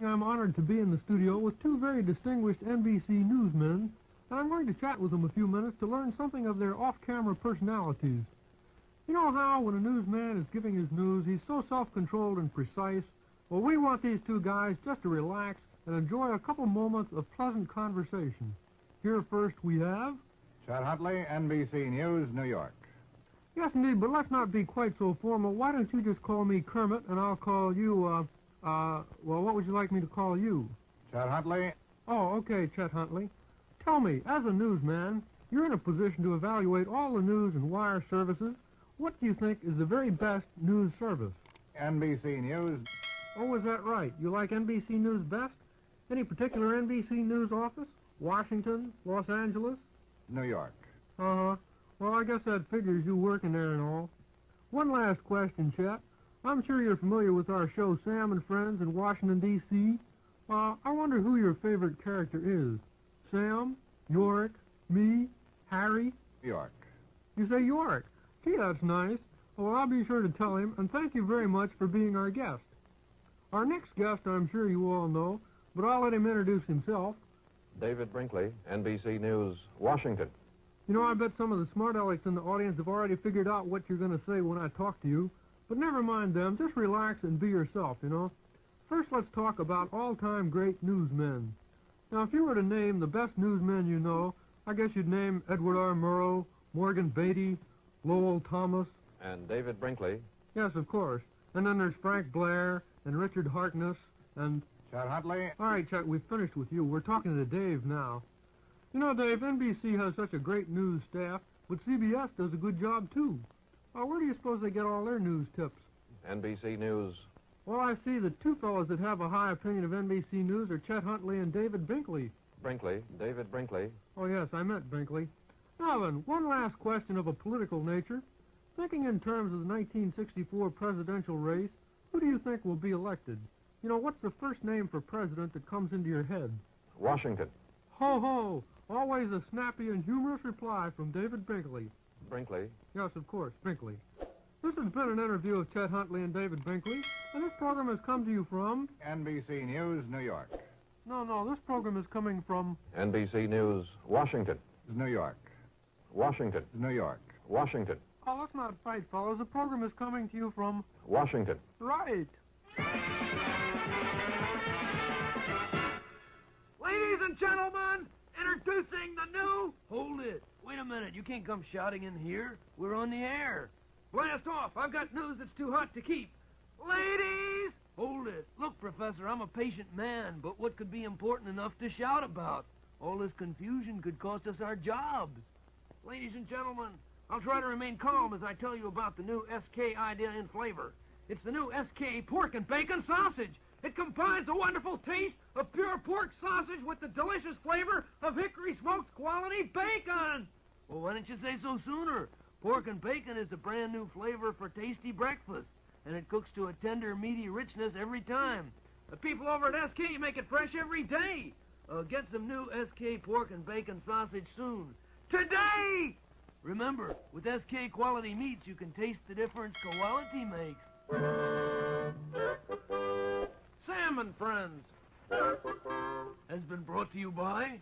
I'm honored to be in the studio with two very distinguished NBC newsmen, and I'm going to chat with them a few minutes to learn something of their off-camera personalities. You know how when a newsman is giving his news, he's so self-controlled and precise? Well, we want these two guys just to relax and enjoy a couple moments of pleasant conversation. Here first we have... Chet Huntley, NBC News, New York. Yes, indeed, but let's not be quite so formal. Why don't you just call me Kermit, and I'll call you, well, what would you like me to call you? Chet Huntley. Oh, okay, Chet Huntley. Tell me, as a newsman, you're in a position to evaluate all the news and wire services. What do you think is the very best news service? NBC News. Oh, is that right? You like NBC News best? Any particular NBC News office? Washington? Los Angeles? New York. Uh-huh. Well, I guess that figures you working there and all. One last question, Chet. I'm sure you're familiar with our show Sam and Friends in Washington, D.C. I wonder who your favorite character is. Sam? York? Me? Harry? York. You say York? Gee, that's nice. Well, I'll be sure to tell him, and thank you very much for being our guest. Our next guest I'm sure you all know, but I'll let him introduce himself. David Brinkley, NBC News, Washington. You know, I bet some of the smart alecks in the audience have already figured out what you're going to say when I talk to you. But never mind them. Just relax and be yourself, you know. First, let's talk about all-time great newsmen. Now, if you were to name the best newsmen you know, I guess you'd name Edward R. Murrow, Morgan Beatty, Lowell Thomas. And David Brinkley. Yes, of course. And then there's Frank Blair and Richard Harkness and... Chet Huntley. All right, Chet, we've finished with you. We're talking to Dave now. You know, Dave, NBC has such a great news staff, but CBS does a good job, too. Where do you suppose they get all their news tips? NBC News. Well, I see the two fellows that have a high opinion of NBC News are Chet Huntley and David Brinkley. Brinkley, David Brinkley. Oh, yes, I meant Brinkley. Now then, one last question of a political nature. Thinking in terms of the 1964 presidential race, who do you think will be elected? You know, what's the first name for president that comes into your head? Washington. Ho, ho! Always a snappy and humorous reply from David Brinkley. Brinkley. Yes, of course, Brinkley. This has been an interview of Chet Huntley and David Brinkley, and this program has come to you from... NBC News, New York. No, this program is coming from... NBC News, Washington. New York. Washington. New York. Washington. Oh, let's not fight, fellows. The program is coming to you from... Washington. Right. Ladies and gentlemen, introducing the new... Hold it. Wait a minute. You can't come shouting in here. We're on the air. Blast off. I've got news that's too hot to keep. Ladies! Hold it. Look, Professor, I'm a patient man, but what could be important enough to shout about? All this confusion could cost us our jobs. Ladies and gentlemen, I'll try to remain calm as I tell you about the new SK idea in flavor. It's the new SK pork and bacon sausage. It combines the wonderful taste of pure pork sausage with the delicious flavor of hickory smoked quality bacon. Well, why didn't you say so sooner? Pork and bacon is a brand new flavor for tasty breakfast, and it cooks to a tender, meaty richness every time. The people over at SK make it fresh every day. Get some new SK pork and bacon sausage soon. Today! Remember, with SK quality meats, you can taste the difference quality makes. Sam and Friends has been brought to you by